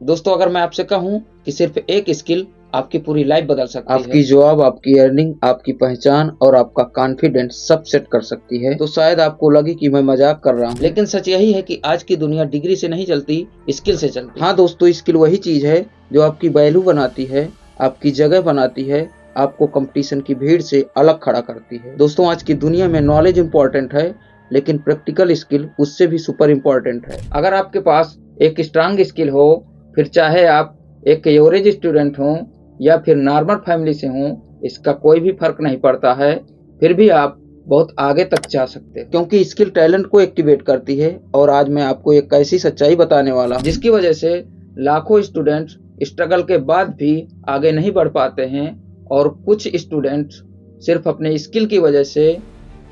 दोस्तों, अगर मैं आपसे कहूं कि सिर्फ एक स्किल आपकी पूरी लाइफ बदल सकती है, आपकी जॉब, आपकी अर्निंग, आपकी पहचान और आपका कॉन्फिडेंस सब सेट कर सकती है, तो शायद आपको लगे कि मैं मजाक कर रहा हूँ। लेकिन सच यही है कि आज की दुनिया डिग्री से नहीं चलती, स्किल से चलती। हाँ दोस्तों, स्किल वही चीज है जो आपकी वैल्यू बनाती है, आपकी जगह बनाती है, आपको कंपटीशन की भीड़ से अलग खड़ा करती है। दोस्तों, आज की दुनिया में नॉलेज इंपॉर्टेंट है, लेकिन प्रैक्टिकल स्किल उससे भी सुपर इंपॉर्टेंट है। अगर आपके पास एक स्ट्रांग स्किल हो, फिर चाहे आप एक एवरेज स्टूडेंट हो या फिर नॉर्मल फैमिली से हो, इसका कोई भी फर्क नहीं पड़ता है, फिर भी आप बहुत आगे तक जा सकते हैं। क्योंकि स्किल टैलेंट को एक्टिवेट करती है। और आज मैं आपको एक ऐसी सच्चाई बताने वाला हूँ जिसकी वजह से लाखों स्टूडेंट्स स्ट्रगल के बाद भी आगे नहीं बढ़ पाते हैं, और कुछ स्टूडेंट्स सिर्फ अपने स्किल की वजह से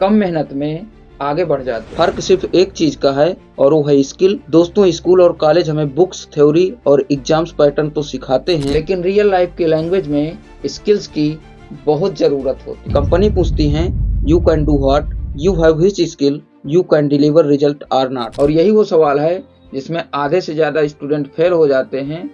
कम मेहनत में आगे बढ़ जाते हैं। फर्क सिर्फ एक चीज का है और वो है स्किल। दोस्तों, स्कूल और कॉलेज हमें बुक्स, थ्योरी और एग्जाम्स पैटर्न तो सिखाते हैं, लेकिन रियल लाइफ की लैंग्वेज में स्किल्स की बहुत जरूरत होती है। कंपनी पूछती है you can do what, you have which skill, you can deliver result or not. और यही वो सवाल है जिसमें आधे से ज्यादा स्टूडेंट फेल हो जाते हैं,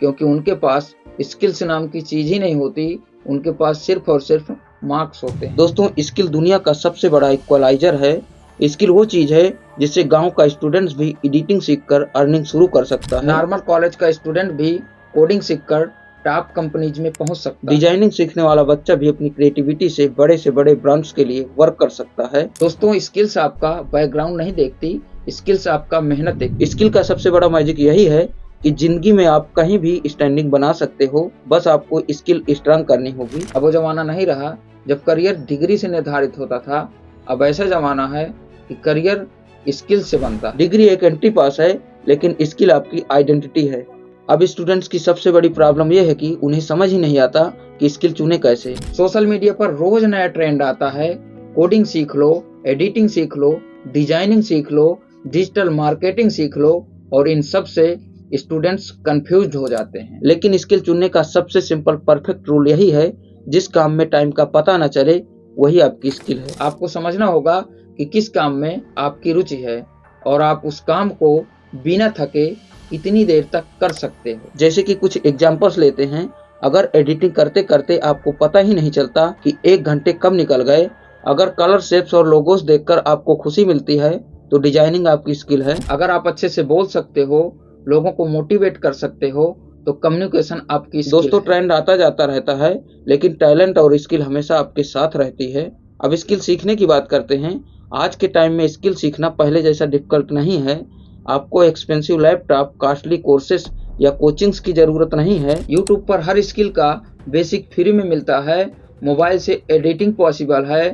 क्योंकि उनके पास स्किल्स नाम की चीज ही नहीं होती, उनके पास सिर्फ और सिर्फ मार्क्स होते हैं। दोस्तों, स्किल दुनिया का सबसे बड़ा इक्वलाइजर है। स्किल वो चीज है जिससे गांव का स्टूडेंट्स भी एडिटिंग सीखकर अर्निंग शुरू कर सकता है। नॉर्मल कॉलेज का स्टूडेंट भी कोडिंग सीखकर टॉप कंपनीज में पहुंच सकता है। डिजाइनिंग सीखने वाला बच्चा भी अपनी क्रिएटिविटी से बड़े ब्रांड्स के लिए वर्क कर सकता है। दोस्तों, स्किल्स आपका बैकग्राउंड नहीं देखती, स्किल्स आपका मेहनत देखती। स्किल का सबसे बड़ा मैजिक यही है कि जिंदगी में आप कहीं भी स्टैंडिंग बना सकते हो, बस आपको स्किल स्ट्रांग करनी होगी। अब वो जमाना नहीं रहा जब करियर डिग्री से निर्धारित होता था। अब ऐसा जमाना है कि करियर स्किल से बनता है। डिग्री एक एंट्री पास है, लेकिन स्किल आपकी आइडेंटिटी है। अब स्टूडेंट्स की सबसे बड़ी प्रॉब्लम यह है कि उन्हें समझ ही नहीं आता कि स्किल चुने कैसे। सोशल मीडिया पर रोज नया ट्रेंड आता है, कोडिंग सीख लो, एडिटिंग सीख लो, डिजाइनिंग सीख लो, डिजिटल मार्केटिंग सीख लो, और इन सब से स्टूडेंट्स कंफ्यूज हो जाते हैं। लेकिन स्किल चुनने का सबसे सिंपल परफेक्ट रूल यही है, जिस काम में टाइम का पता न चले वही आपकी स्किल है। आपको समझना होगा कि किस काम में आपकी रुचि है और आप उस काम को बिना थके कितनी देर तक कर सकते हो। जैसे कि कुछ एग्जांपल्स लेते हैं। अगर एडिटिंग करते करते आपको पता ही नहीं चलता कि 1 घंटे कब निकल गए, अगर कलर शेप्स और लोगोस देखकर आपको खुशी मिलती है, तो डिजाइनिंग आपकी स्किल है। अगर आप अच्छे से बोल सकते हो, लोगों को मोटिवेट कर सकते हो, तो कम्युनिकेशन आपकी स्किल दोस्तों, ट्रेंड आता जाता रहता है, लेकिन टैलेंट और स्किल हमेशा आपके साथ रहती है। अब स्किल सीखने की बात करते हैं। आज के टाइम में स्किल सीखना पहले जैसा डिफिकल्ट नहीं है। आपको एक्सपेंसिव लैपटॉप, कॉस्टली कोर्सेस या कोचिंग्स की जरूरत नहीं है। यूट्यूब पर हर स्किल का बेसिक फ्री में मिलता है। मोबाइल से एडिटिंग पॉसिबल है,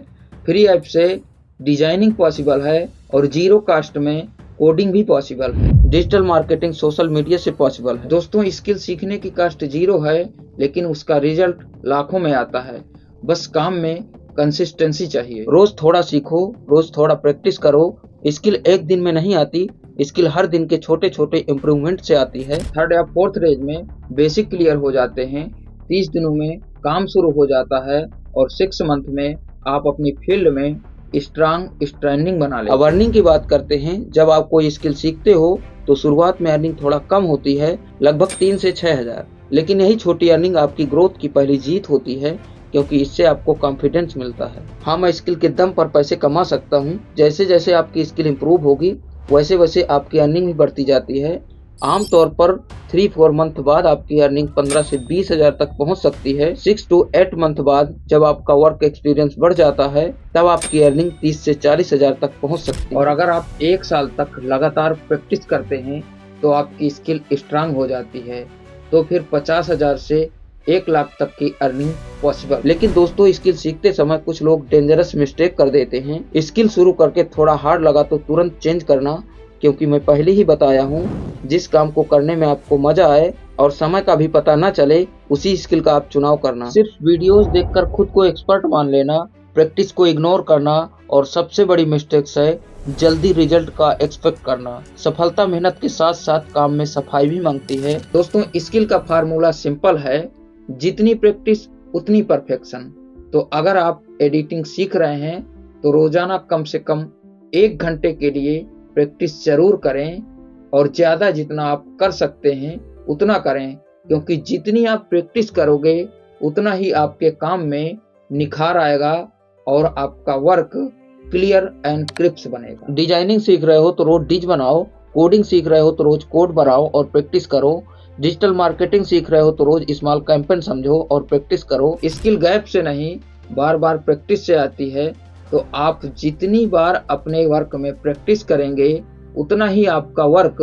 फ्री ऐप से डिजाइनिंग पॉसिबल है, और जीरो कास्ट में कोडिंग भी पॉसिबल है। डिजिटल मार्केटिंग सोशल मीडिया से पॉसिबल है। दोस्तों, स्किल सीखने की कास्ट जीरो है, लेकिन उसका रिजल्ट लाखों में आता है। बस काम में कंसिस्टेंसी चाहिए। रोज थोड़ा सीखो, रोज थोड़ा प्रैक्टिस करो। स्किल एक दिन में नहीं आती, स्किल हर दिन के छोटे छोटे इम्प्रूवमेंट से आती है। 3rd या 4th रेंज में बेसिक क्लियर हो जाते हैं, 30 दिनों में काम शुरू हो जाता है, और 6 मंथ में आप अपनी फील्ड में स्ट्रांग स्टैंडिंग बना लेते हैं। अब अर्निंग की बात करते हैं। जब आप कोई स्किल सीखते हो तो शुरुआत में अर्निंग थोड़ा कम होती है, लगभग 3 से 6 हज़ार। लेकिन यही छोटी अर्निंग आपकी ग्रोथ की पहली जीत होती है, क्योंकि इससे आपको कॉन्फिडेंस मिलता है। हाँ, मैं स्किल के दम पर पैसे कमा सकता हूँ। जैसे जैसे आपकी स्किल इंप्रूव होगी, वैसे वैसे आपकी अर्निंग भी बढ़ती जाती है। आमतौर पर 3-4 मंथ बाद आपकी अर्निंग 15 से 20 हज़ार तक पहुंच सकती है। 6 to 8 मंथ बाद जब आपका वर्क एक्सपीरियंस बढ़ जाता है, तब आपकी अर्निंग 30 से 40 हज़ार तक पहुंच सकती है। और अगर आप 1 साल तक लगातार प्रैक्टिस करते हैं, तो आपकी स्किल स्ट्रांग हो जाती है, तो फिर 50,000 से 1 लाख तक की अर्निंग पॉसिबल। लेकिन दोस्तों, स्किल सीखते समय कुछ लोग डेंजरस मिस्टेक कर देते हैं। स्किल शुरू करके थोड़ा हार्ड लगा तो तुरंत चेंज करना, क्योंकि मैं पहले ही बताया हूँ, जिस काम को करने में आपको मजा आए और समय का भी पता न चले, उसी स्किल का आप चुनाव करना। सिर्फ वीडियोस देखकर खुद को एक्सपर्ट मान लेना, प्रैक्टिस को इग्नोर करना, और सबसे बड़ी मिस्टेक्स है जल्दी रिजल्ट का एक्सपेक्ट करना। सफलता मेहनत के साथ साथ काम में सफाई भी मांगती है। दोस्तों, स्किल का फार्मूला सिंपल है, जितनी प्रैक्टिस उतनी परफेक्शन। तो अगर आप एडिटिंग सीख रहे हैं, तो रोजाना कम से कम 1 घंटे के लिए प्रैक्टिस जरूर करें, और ज्यादा जितना आप कर सकते हैं उतना करें, क्योंकि जितनी आप प्रैक्टिस करोगे उतना ही आपके काम में निखार आएगा और आपका वर्क क्लियर एंड क्रिस्प बनेगा। डिजाइनिंग सीख रहे हो तो रोज डिज बनाओ, कोडिंग सीख रहे हो तो रोज कोड बनाओ और प्रैक्टिस करो, डिजिटल मार्केटिंग सीख रहे हो तो रोज स्मॉल कैंपेन समझो और प्रैक्टिस करो। स्किल गैप से नहीं, बार बार प्रैक्टिस से आती है। तो आप जितनी बार अपने वर्क में प्रैक्टिस करेंगे उतना ही आपका वर्क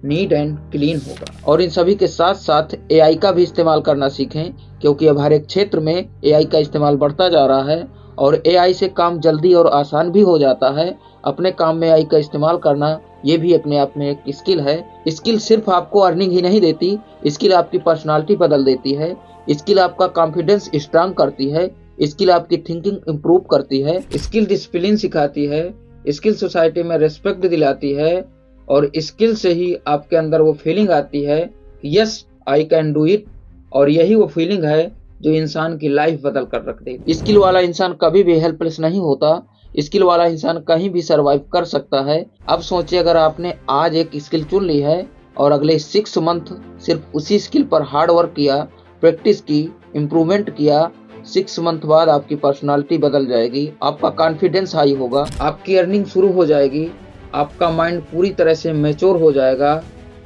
नीट एंड क्लीन होगा। और इन सभी के साथ साथ एआई का भी इस्तेमाल करना सीखें, क्योंकि अब हर एक क्षेत्र में एआई का इस्तेमाल बढ़ता जा रहा है और एआई से काम जल्दी और आसान भी हो जाता है। अपने काम में एआई का इस्तेमाल करना ये भी अपने आप में एक स्किल है। स्किल सिर्फ आपको अर्निंग ही नहीं देती, स्किल आपकी पर्सनालिटी बदल देती है, स्किल आपका कॉन्फिडेंस स्ट्रांग करती है, स्किल आपकी थिंकिंग इम्प्रूव करती है, स्किल डिसिप्लिन सिखाती है, स्किल सोसाइटी में रिस्पेक्ट दिलाती है और स्किल से ही आपके अंदर वो फीलिंग आती है कि yes I can do it, और यही वो फीलिंग है जो इंसान की लाइफ बदल कर रख देगी। स्किल वाला इंसान कभी भी हेल्पलेस नहीं होता, स्किल वाला इंसान कहीं भी सरवाइव कर सकता है। अब सोचिए, अगर आपने आज एक स्किल चुन ली है और अगले 6 मंथ सिर्फ उसी स्किल पर हार्ड वर्क किया, प्रैक्टिस की, इम्प्रूवमेंट किया, 6 मंथ बाद आपकी पर्सनालिटी बदल जाएगी, आपका कॉन्फिडेंस हाई होगा, आपकी अर्निंग शुरू हो जाएगी, आपका माइंड पूरी तरह से मैच्योर हो जाएगा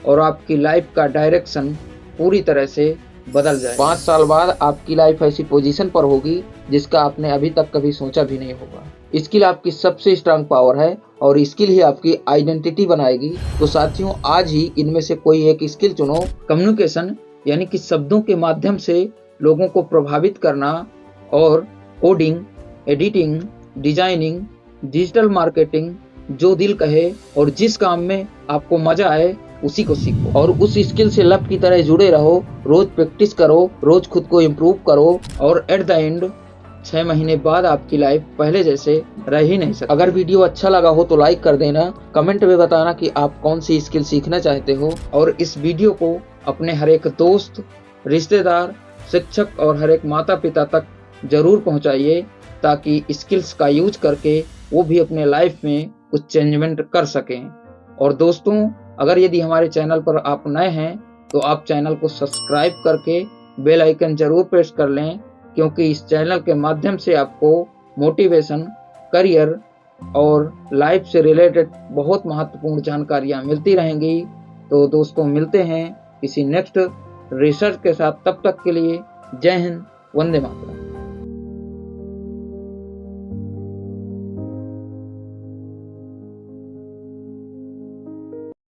और आपकी लाइफ का डायरेक्शन पूरी तरह से बदल जाएगा। 5 साल बाद आपकी लाइफ ऐसी पोजीशन पर होगी जिसका आपने अभी तक कभी सोचा भी नहीं होगा। स्किल आपकी सबसे स्ट्रांग पावर है और स्किल ही आपकी आइडेंटिटी बनाएगी। तो साथियों, आज ही इनमें से कोई एक स्किल चुनो। कम्युनिकेशन यानी कि शब्दों के माध्यम से लोगों को प्रभावित करना, और coding, editing, designing, digital marketing, जो दिल कहे और जिस काम में आपको मजा आए उसी को सीखो और उस स्किल से लव की तरह जुड़े रहो। रोज प्रैक्टिस करो, रोज खुद को इम्प्रूव करो और एट द एंड 6 महीने बाद आपकी लाइफ पहले जैसे रह ही नहीं सकती। अगर वीडियो अच्छा लगा हो तो लाइक कर देना, कमेंट में बताना कि आप कौन सी स्किल सीखना चाहते हो और इस वीडियो को अपने हर एक दोस्त, रिश्तेदार, शिक्षक और हर एक माता पिता तक जरूर पहुंचाइए, ताकि स्किल्स का यूज करके वो भी अपने लाइफ में कुछ चेंजमेंट कर सकें। और दोस्तों, अगर यदि हमारे चैनल पर आप नए हैं तो आप चैनल को सब्सक्राइब करके बेल आइकन जरूर प्रेस कर लें, क्योंकि इस चैनल के माध्यम से आपको मोटिवेशन, करियर और लाइफ से रिलेटेड बहुत महत्वपूर्ण जानकारियां मिलती रहेंगी। तो दोस्तों, मिलते हैं किसी नेक्स्ट रिसर्च के साथ। तब तक के लिए जय हिंद, वंदे मातरम।